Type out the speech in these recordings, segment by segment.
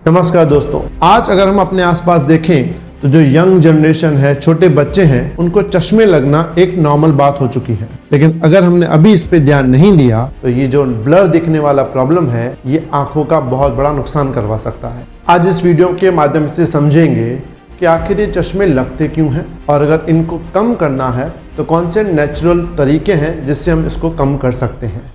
नमस्कार दोस्तों, आज अगर हम अपने आसपास देखें तो जो यंग जनरेशन है, छोटे बच्चे हैं, उनको चश्मे लगना एक नॉर्मल बात हो चुकी है। लेकिन अगर हमने अभी इस पे ध्यान नहीं दिया तो ये जो ब्लर दिखने वाला प्रॉब्लम है, ये आंखों का बहुत बड़ा नुकसान करवा सकता है। आज इस वीडियो के माध्यम से समझेंगे कि आखिर ये चश्मे लगते क्यों हैं और अगर इनको कम करना है तो कौन से नेचुरल तरीके हैं जिससे हम इसको कम कर सकते हैं।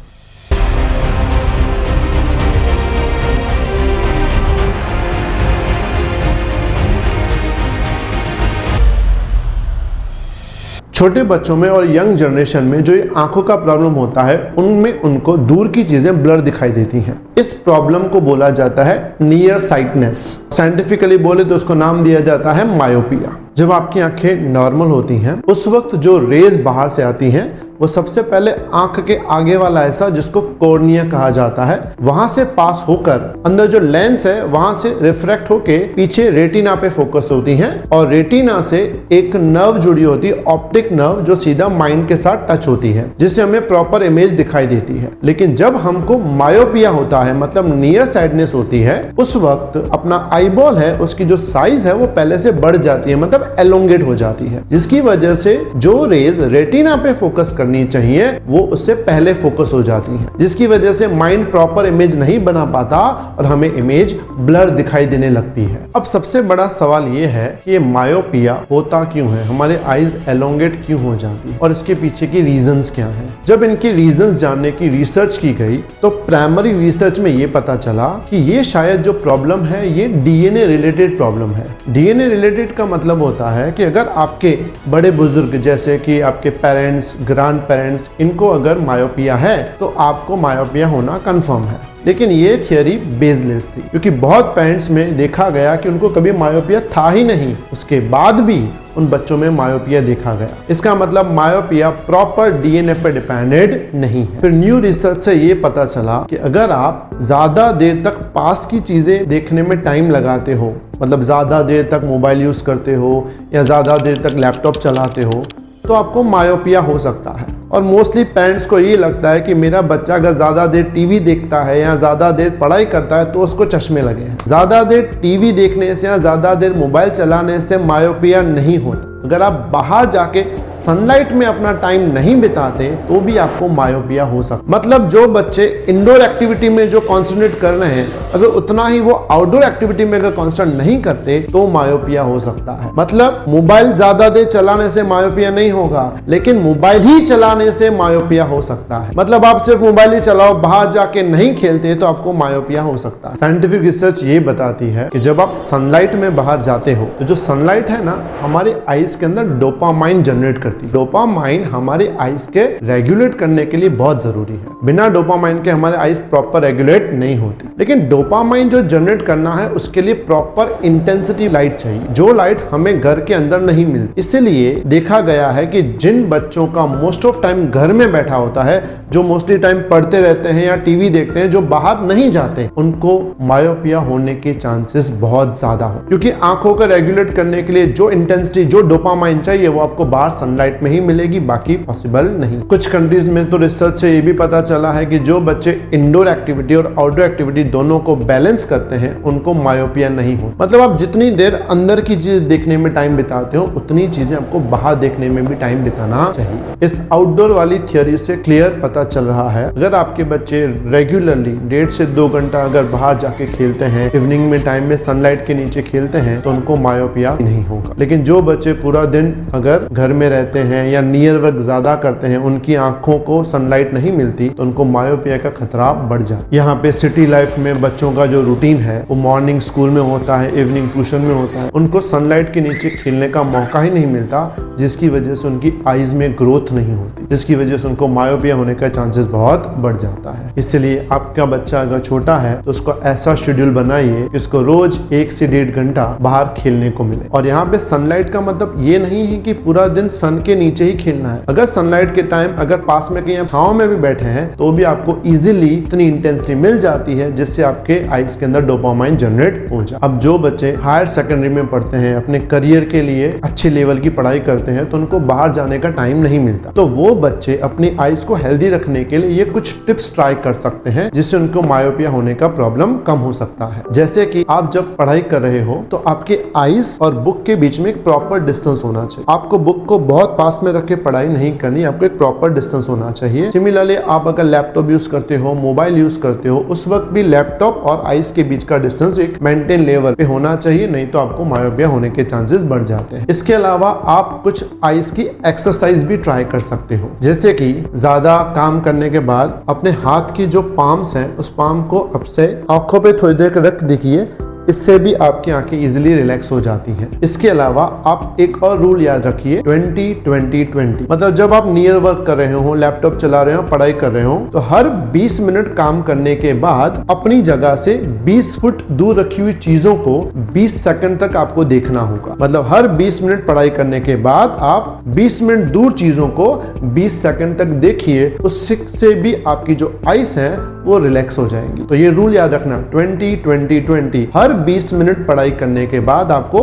छोटे बच्चों में और यंग जनरेशन में जो ये आंखों का प्रॉब्लम होता है, उनमें उनको दूर की चीजें ब्लर दिखाई देती हैं। इस प्रॉब्लम को बोला जाता है नियर साइटनेस। साइंटिफिकली बोले तो उसको नाम दिया जाता है मायोपिया। जब आपकी आंखें नॉर्मल होती हैं, उस वक्त जो रेज बाहर से आती हैं वो सबसे पहले आंख के आगे वाला हिस्सा, जिसको कॉर्निया कहा जाता है, वहां से पास होकर अंदर जो लेंस है वहां से रिफ्रैक्ट होके पीछे रेटिना पे फोकस होती हैं और रेटिना से एक नर्व जुड़ी होती है, ऑप्टिक नर्व, जो सीधा माइंड के साथ टच होती है, जिससे हमें प्रॉपर इमेज दिखाई देती है। लेकिन जब हमको मायोपिया होता है, मतलब नियर साइडनेस होती है, उस वक्त अपना आईबॉल है, उसकी जो साइज है वो पहले से बढ़ जाती है, मतलब एलोंगेट हो जाती है, जिसकी वजह से जो रेज रेटिना पे फोकस करनी चाहिए वो उससे पहले फोकस हो जाती है, जिसकी वजह से माइंड प्रॉपर इमेज नहीं बना पाता और हमें इमेज ब्लर दिखाई देने लगती है। अब सबसे बड़ा सवाल ये है कि ये मायोपिया होता क्यों है, हमारे आईज एलोंगेट क्यों हो जाती है और इसके पीछे की रीजंस क्या हैं। जब इनकी रीजंस जानने की रिसर्च की गई तो प्राइमरी रिसर्च में ये पता चला कि ये शायद जो प्रॉब्लम है ये डीएनए रिलेटेड प्रॉब्लम है। डीएनए रिलेटेड का मतलब होता है कि अगर आपके बड़े बुजुर्ग जैसे कि आपके पेरेंट्स, ग्रैंड पेरेंट्स, इनको अगर मायोपिया है तो आपको मायोपिया होना कंफर्म है। लेकिन ये थियरी बेसलेस थी, क्योंकि बहुत पेरेंट्स में देखा गया कि उनको कभी मायोपिया था ही नहीं, उसके बाद भी उन बच्चों में मायोपिया देखा गया। इसका मतलब मायोपिया प्रॉपर डीएनए पे डिपेंडेड नहीं है। फिर न्यू रिसर्च से ये पता चला कि अगर आप ज्यादा देर तक पास की चीजें देखने में टाइम लगाते हो, मतलब ज्यादा देर तक मोबाइल यूज करते हो या ज्यादा देर तक लैपटॉप चलाते हो, तो आपको मायोपिया हो सकता है। और मोस्टली पेरेंट्स को ये लगता है कि मेरा बच्चा अगर ज़्यादा देर टीवी देखता है या ज़्यादा देर पढ़ाई करता है तो उसको चश्मे लगे हैं। ज़्यादा देर टीवी देखने से या ज़्यादा देर मोबाइल चलाने से मायोपिया नहीं होता। अगर आप बाहर जाके सनलाइट में अपना टाइम नहीं बिताते तो भी आपको मायोपिया हो सकता। मतलब जो बच्चे इंडोर एक्टिविटी में जो कॉन्सेंट्रेट कर रहे हैं, अगर उतना ही वो आउटडोर एक्टिविटी में अगर कॉन्सेंट्रेट नहीं करते तो मायोपिया हो सकता है। मतलब मोबाइल ज्यादा देर चलाने से मायोपिया नहीं होगा, लेकिन मोबाइल ही चलाने से मायोपिया हो सकता है। मतलब आप सिर्फ मोबाइल ही चलाओ, बाहर जाके नहीं खेलते तो आपको मायोपिया हो सकता है। साइंटिफिक रिसर्च ये बताती है कि जब आप सनलाइट में बाहर जाते हो तो जो सनलाइट है ना, हमारे आईज के अंदर डोपामाइन जनरेट करती है। डोपामाइन हमारे आईज के रेगुलेट करने के लिए बहुत जरूरी है। बिना डोपामाइन के हमारे आईज प्रॉपर रेगुलेट नहीं होती। लेकिन डोपामाइन जो जनरेट करना है उसके लिए प्रॉपर इंटेंसिटी लाइट चाहिए, जो लाइट हमें घर के अंदर नहीं मिलती। इसलिए देखा गया है कि जिन बच्चों का मोस्ट ऑफ टाइम घर में बैठा होता है, जो मोस्टली टाइम पढ़ते रहते हैं या टीवी देखते हैं, जो बाहर नहीं जाते, उनको मायोपिया होने के चांसेस बहुत ज्यादा हो, क्योंकि आंखों को रेगुलेट करने के लिए जो इंटेंसिटी, जो डोपामाइन चाहिए वो आपको बाहर सनलाइट में ही मिलेगी, बाकी पॉसिबल नहीं। कुछ कंट्रीज में तो रिसर्च से ये भी पता चला है कि जो बच्चे इंडोर एक्टिविटी और आउटडोर एक्टिविटी दोनों को बैलेंस करते हैं उनको मायोपिया नहीं हो। मतलब आप जितनी देर अंदर की चीज देखने में टाइम बिताते हो, उतनी चीजें आपको बाहर देखने में भी टाइम बिताना चाहिए। इस आउटडोर वाली थियोरी से क्लियर पता चल रहा है, अगर आपके बच्चे रेगुलरली 1.5 से 2 घंटा अगर बाहर जाके खेलते हैं, इवनिंग में टाइम में सनलाइट के नीचे खेलते हैं, तो उनको मायोपिया नहीं होगा। लेकिन जो बच्चे पूरा दिन अगर घर में रहते हैं या नियर वर्क ज्यादा करते हैं, उनकी आंखों को सनलाइट नहीं मिलती, तो उनको मायोपिया का खतरा बढ़ जाता है। यहाँ पे सिटी लाइफ में बच्चों का जो रूटीन है वो मॉर्निंग स्कूल में होता है, इवनिंग ट्यूशन में होता है, उनको सनलाइट के नीचे खेलने का मौका ही नहीं मिलता, जिसकी वजह से उनकी आईज में ग्रोथ नहीं होती, जिसकी वजह से उनको मायोपिया होने का चांसेस बहुत बढ़ जाता है। इसलिए आपका बच्चा अगर छोटा है तो उसको ऐसा शेड्यूल बनाइए कि उसको रोज 1 से 1.5 घंटा बाहर खेलने को मिले। और यहाँ पे सनलाइट का मतलब ये नहीं है कि पूरा दिन सन के नीचे ही खेलना है। अगर सनलाइट के टाइम अगर पास में कहीं छांव में भी बैठे हैं तो भी आपको इजीली इतनी इंटेंसिटी मिल जाती है जिससे आपके आईज के अंदर डोपामाइन जनरेट हो जाए। अब जो बच्चे हायर सेकेंडरी में पढ़ते हैं, अपने करियर के लिए अच्छे लेवल की पढ़ाई करते हैं, तो उनको बाहर जाने का टाइम नहीं मिलता, तो वो बच्चे अपनी आईज को हेल्दी रखने के लिए ये कुछ टिप्स ट्राई कर सकते हैं जिससे उनको मायोपिया होने का प्रॉब्लम कम हो सकता है। जैसे कि आप जब पढ़ाई कर रहे हो तो आपके आईज और बुक के बीच में एक प्रॉपर डिस्टेंस होना चाहिए। आपको बुक को बहुत पास में रख के पढ़ाई नहीं करनी, आपको एक प्रॉपर डिस्टेंस होना चाहिए। सिमिलरली आप अगर लैपटॉप यूज करते हो, मोबाइल यूज करते हो, उस वक्त भी लैपटॉप और आईज के बीच का डिस्टेंस एक मेंटेन लेवल पे होना चाहिए, नहीं तो आपको मायोपिया होने के चांसेस बढ़ जाते हैं। इसके अलावा आप कुछ आईज की एक्सरसाइज भी ट्राई कर सकते हो, जैसे कि ज्यादा काम करने के बाद अपने हाथ की जो पाम्स हैं उस पाम को अब से आंखों पे थोड़ी देर रख देखिए, इससे भी आपकी आंखें इजीली रिलैक्स हो जाती हैं। इसके अलावा आप एक और रूल याद रखिए, 20-20-20। मतलब जब आप नियर वर्क कर रहे हो, लैपटॉप चला रहे हो, पढ़ाई कर रहे हो, तो हर 20 मिनट काम करने के बाद अपनी जगह से 20 फुट दूर रखी हुई चीजों को 20 सेकंड तक आपको देखना होगा। मतलब हर 20 मिनट पढ़ाई करने के बाद आप 20 मिनट दूर चीजों को 20 सेकंड तक देखिए, उससे भी आपकी जो आईज है वो रिलैक्स हो जाएंगी। तो ये रूल याद रखना, 20-20-20। हर 20 मिनट पढ़ाई करने के बाद आपको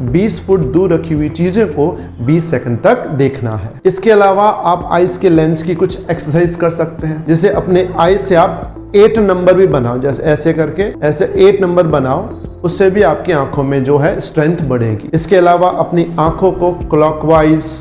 20 फुट दूर रखी हुई चीजें को 20 सेकंड तक देखना है। इसके अलावा आप आईज के लेंस की कुछ एक्सरसाइज कर सकते हैं, जैसे अपने आईज से आप 8 नंबर भी बनाओ, जैसे ऐसे करके ऐसे 8 नंबर बनाओ, उससे भी आपकी आंखों में जो है स्ट्रेंथ बढ़ेगी। इसके अलावा अपनी आंखों को क्लॉकवाइज,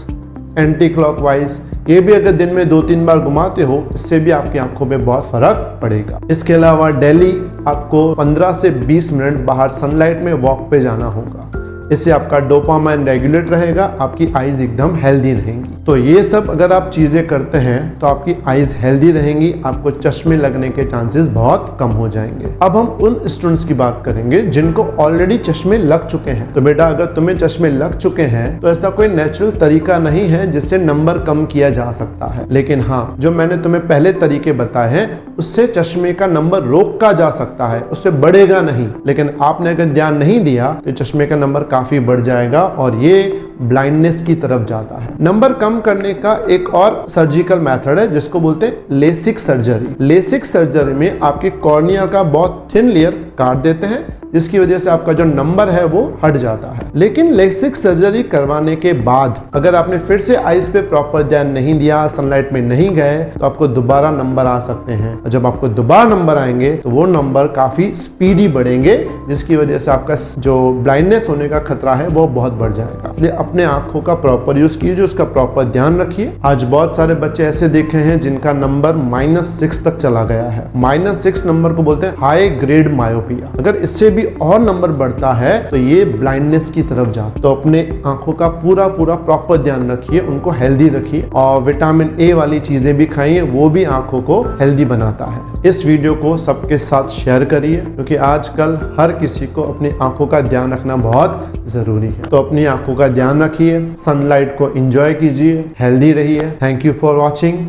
एंटी क्लॉकवाइज, ये भी अगर दिन में 2-3 बार घुमाते हो, इससे भी आपकी आंखों पे बहुत फर्क पड़ेगा। इसके अलावा डेली आपको 15 से 20 मिनट बाहर सनलाइट में वॉक पे जाना होगा, इससे आपका डोपामाइन रेगुलेट रहेगा, आपकी आईज एकदम हेल्दी रहेंगी। तो ये सब अगर आप चीजें करते हैं तो आपकी आईज हेल्दी रहेंगी, आपको चश्मे लगने के चांसेस बहुत कम हो जाएंगे। अब हम उन स्टूडेंट्स की बात करेंगे जिनको ऑलरेडी चश्मे लग चुके हैं। तो बेटा अगर तुम्हें चश्मे लग चुके हैं तो ऐसा कोई नेचुरल तरीका नहीं है जिससे नंबर कम किया जा सकता है, लेकिन हाँ, जो मैंने तुम्हें पहले तरीके बताए हैं उससे चश्मे का नंबर रोका जा सकता है, उससे बढ़ेगा नहीं। लेकिन आपने अगर ध्यान नहीं दिया तो चश्मे का नंबर काफी बढ़ जाएगा और ये ब्लाइंडनेस की तरफ जाता है। नंबर कम करने का एक और सर्जिकल मेथड है जिसको बोलते हैं लेसिक सर्जरी। लेसिक सर्जरी में आपके कॉर्निया का बहुत थिन लेयर काट देते हैं, जिसकी वजह से आपका जो नंबर है वो हट जाता है। लेकिन लेसिक सर्जरी करवाने के बाद अगर आपने फिर से आईज पे प्रॉपर ध्यान नहीं दिया, सनलाइट में नहीं गए, तो आपको दोबारा नंबर आ सकते हैं। और जब आपको दोबारा नंबर आएंगे तो वो नंबर काफी स्पीडी बढ़ेंगे, जिसकी वजह से आपका जो ब्लाइंडनेस होने का खतरा है वो बहुत बढ़ जाएगा। इसलिए अपने आंखों का प्रॉपर यूज कीजिए, उसका प्रॉपर ध्यान रखिए। आज बहुत सारे बच्चे ऐसे देखे हैं जिनका नंबर -6 तक चला गया है। -6 नंबर को बोलते हैं हाई ग्रेड मायोपिया। अगर इससे भी और नंबर बढ़ता है तो ये ब्लाइंडनेस की तरफ जाता है। तो अपने आंखों का पूरा प्रॉपर ध्यान रखिए, उनको हेल्दी रखिए और विटामिन ए वाली चीजें भी खाइए, वो भी आंखों को हेल्दी बनाता है। इस वीडियो को सबके साथ शेयर करिए, क्योंकि आजकल हर किसी को अपनी आंखों का ध्यान रखना बहुत जरूरी है। तो अपनी आंखों का ध्यान रखिए, सनलाइट को एंजॉय कीजिए, हेल्दी रहिए। Thank you for watching.